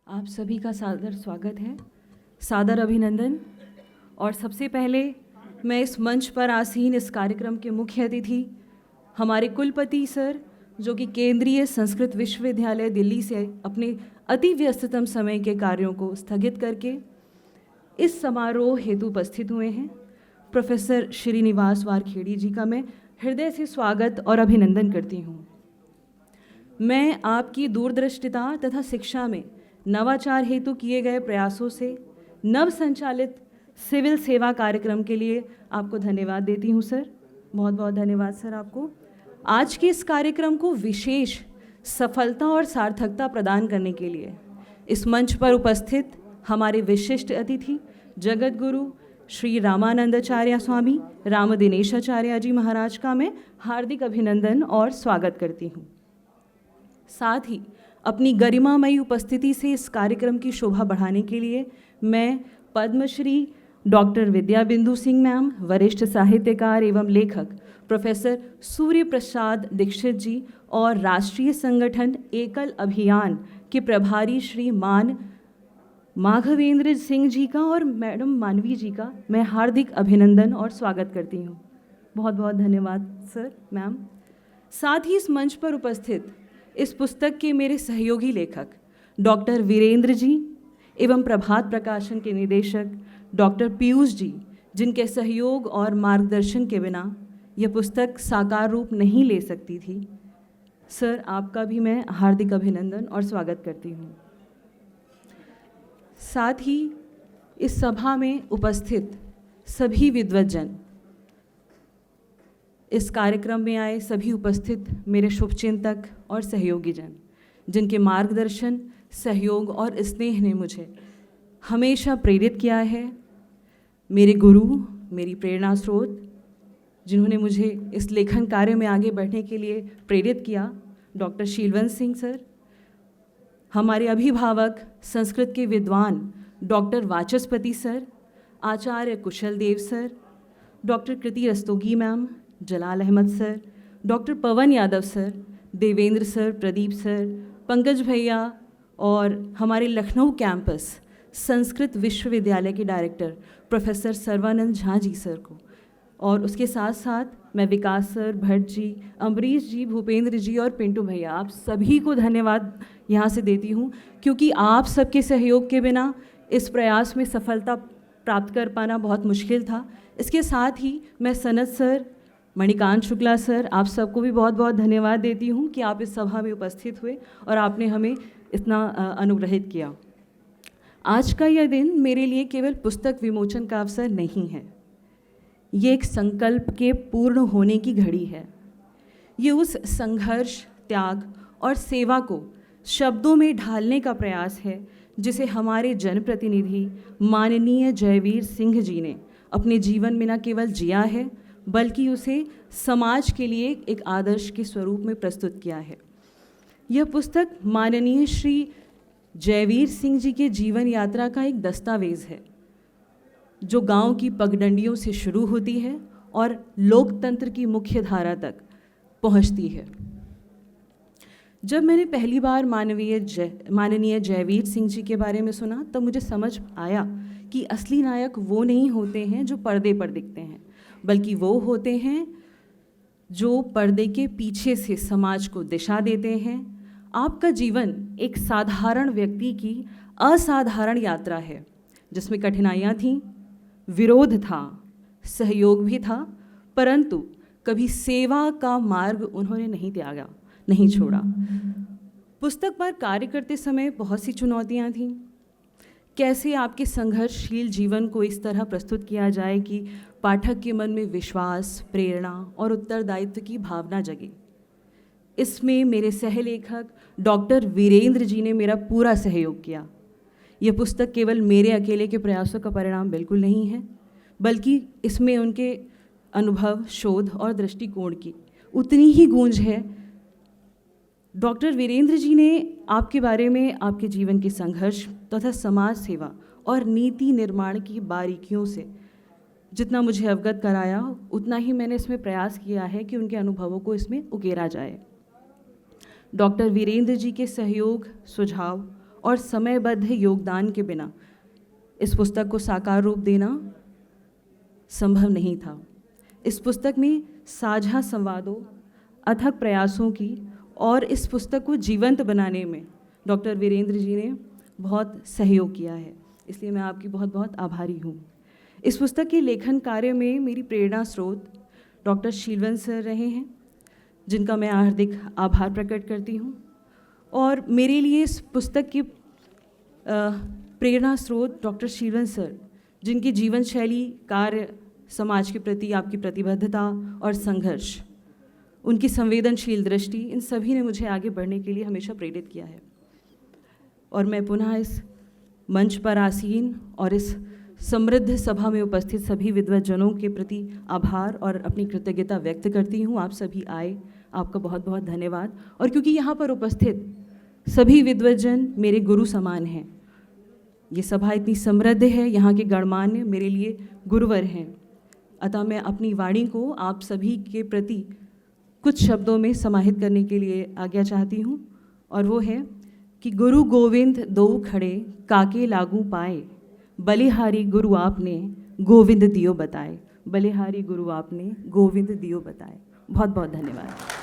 आप सभी का सादर स्वागत है, सादर अभिनंदन। और सबसे पहले मैं इस मंच पर आसीन इस कार्यक्रम के मुख्य अतिथि हमारे कुलपति सर, जो कि केंद्रीय संस्कृत विश्वविद्यालय दिल्ली से अपने अति व्यस्ततम समय के कार्यों को स्थगित करके इस समारोह हेतु उपस्थित हुए हैं, प्रोफेसर श्रीनिवास वारखेड़ी जी का मैं हृदय से स्वागत और अभिनंदन करती हूँ। मैं आपकी दूरदृष्टिता तथा शिक्षा में नवाचार हेतु किए गए प्रयासों से नव संचालित सिविल सेवा कार्यक्रम के लिए आपको धन्यवाद देती हूँ सर। बहुत बहुत धन्यवाद सर आपको। आज के इस कार्यक्रम को विशेष सफलता और सार्थकता प्रदान करने के लिए इस मंच पर उपस्थित हमारे विशिष्ट अतिथि जगत गुरु श्री रामानंदाचार्य स्वामी राम दिनेशाचार्य जी महाराज का मैं हार्दिक अभिनंदन और स्वागत करती हूँ। साथ ही अपनी गरिमामयी उपस्थिति से इस कार्यक्रम की शोभा बढ़ाने के लिए मैं पद्मश्री डॉक्टर विद्या बिंदु सिंह मैम, वरिष्ठ साहित्यकार एवं लेखक प्रोफेसर सूर्य प्रसाद दीक्षित जी और राष्ट्रीय संगठन एकल अभियान के प्रभारी श्री मान माघवेंद्र सिंह जी का और मैडम मानवी जी का मैं हार्दिक अभिनंदन और स्वागत करती हूँ। बहुत बहुत धन्यवाद सर, मैम। साथ ही इस मंच पर उपस्थित इस पुस्तक के मेरे सहयोगी लेखक डॉक्टर वीरेंद्र जी एवं प्रभात प्रकाशन के निदेशक डॉक्टर पीयूष जी, जिनके सहयोग और मार्गदर्शन के बिना यह पुस्तक साकार रूप नहीं ले सकती थी। सर, आपका भी मैं हार्दिक अभिनंदन और स्वागत करती हूँ। साथ ही इस सभा में उपस्थित सभी विद्वज्जन, इस कार्यक्रम में आए सभी उपस्थित मेरे शुभचिंतक और सहयोगी जन, जिनके मार्गदर्शन, सहयोग और स्नेह ने मुझे हमेशा प्रेरित किया है, मेरे गुरु, मेरी प्रेरणा स्रोत, जिन्होंने मुझे इस लेखन कार्य में आगे बढ़ने के लिए प्रेरित किया, डॉक्टर शीलवंत सिंह सर, हमारे अभिभावक संस्कृत के विद्वान doctor Vachaspati sir, Acharya Kushal Dev sir, doctor Kriti Rastogi ma'am, Jalal Ahmed sir, doctor Pawan Yadav sir, Devendra sir, Pradeep sir, Pankaj भैया और हमारे लखनऊ कैंपस संस्कृत विश्वविद्यालय के director professor Sarvanand Jha ji sir को, और उसके साथ साथ मैं विकास सर, भट्ट जी, अमरीश जी, भूपेंद्र जी और पिंटू भैया, आप सभी को धन्यवाद यहाँ से देती हूँ, क्योंकि आप सबके सहयोग के बिना इस प्रयास में सफलता प्राप्त कर पाना बहुत मुश्किल था। इसके साथ ही मैं सनत सर, मणिकांत शुक्ला सर, आप सबको भी बहुत बहुत धन्यवाद देती हूँ कि आप इस सभा में उपस्थित हुए और आपने हमें इतना अनुग्रहित किया। आज का यह दिन मेरे लिए केवल पुस्तक विमोचन का अवसर नहीं है, ये एक संकल्प के पूर्ण होने की घड़ी है। ये उस संघर्ष, त्याग और सेवा को शब्दों में ढालने का प्रयास है जिसे हमारे जनप्रतिनिधि माननीय जयवीर सिंह जी ने अपने जीवन में न केवल जिया है, बल्कि उसे समाज के लिए एक आदर्श के स्वरूप में प्रस्तुत किया है। यह पुस्तक माननीय श्री जयवीर सिंह जी के जीवन यात्रा का एक दस्तावेज है, जो गांव की पगडंडियों से शुरू होती है और लोकतंत्र की मुख्य धारा तक पहुंचती है। जब मैंने पहली बार माननीय जयवीर सिंह जी के बारे में सुना, तब मुझे समझ आया कि असली नायक वो नहीं होते हैं जो पर्दे पर दिखते हैं, बल्कि वो होते हैं जो पर्दे के पीछे से समाज को दिशा देते हैं। आपका जीवन एक साधारण व्यक्ति की असाधारण यात्रा है, जिसमें कठिनाइयाँ थीं, विरोध था, सहयोग भी था, परंतु कभी सेवा का मार्ग उन्होंने नहीं त्यागा, नहीं छोड़ा। पुस्तक पर कार्य करते समय बहुत सी चुनौतियाँ थीं। कैसे आपके संघर्षशील जीवन को इस तरह प्रस्तुत किया जाए कि पाठक के मन में विश्वास, प्रेरणा और उत्तरदायित्व की भावना जगे। इसमें मेरे सहलेखक डॉक्टर वीरेंद्र जी ने मेरा पूरा सहयोग किया। यह पुस्तक केवल मेरे अकेले के प्रयासों का परिणाम बिल्कुल नहीं है, बल्कि इसमें उनके अनुभव, शोध और दृष्टिकोण की उतनी ही गूंज है। डॉक्टर वीरेंद्र जी ने आपके बारे में, आपके जीवन के संघर्ष तथा समाज सेवा और नीति निर्माण की बारीकियों से जितना मुझे अवगत कराया, उतना ही मैंने इसमें प्रयास किया है कि उनके अनुभवों को इसमें उकेरा जाए। डॉक्टर वीरेंद्र जी के सहयोग, सुझाव और समयबद्ध योगदान के बिना इस पुस्तक को साकार रूप देना संभव नहीं था। इस पुस्तक में साझा संवादों, अथक प्रयासों की और इस पुस्तक को जीवंत बनाने में डॉक्टर वीरेंद्र जी ने बहुत सहयोग किया है, इसलिए मैं आपकी बहुत बहुत आभारी हूँ। इस पुस्तक के लेखन कार्य में मेरी प्रेरणा स्रोत डॉक्टर शीलवंत सर रहे हैं, जिनका मैं हार्दिक आभार प्रकट करती हूँ। और मेरे लिए इस पुस्तक की प्रेरणा स्रोत डॉक्टर शीलवंत सर, जिनकी जीवन शैली, कार्य, समाज के प्रति आपकी प्रतिबद्धता और संघर्ष, उनकी संवेदनशील दृष्टि, इन सभी ने मुझे आगे बढ़ने के लिए हमेशा प्रेरित किया है। और मैं पुनः इस मंच पर आसीन और इस समृद्ध सभा में उपस्थित सभी विद्वज्जनों के प्रति आभार और अपनी कृतज्ञता व्यक्त करती हूँ। आप सभी आए, आपका बहुत बहुत धन्यवाद। और क्योंकि यहाँ पर उपस्थित सभी विद्वज्जन मेरे गुरु समान हैं, ये सभा इतनी समृद्ध है, यहाँ के गणमान्य मेरे लिए गुरुवर हैं, अतः मैं अपनी वाणी को आप सभी के प्रति कुछ शब्दों में समाहित करने के लिए आज्ञा चाहती हूँ। और वो है कि गुरु गोविंद दो खड़े काके लागू पाए, बलिहारी गुरु आपने गोविंद दियो बताए। बलिहारी गुरु आपने गोविंद दियो बताए। बहुत बहुत धन्यवाद।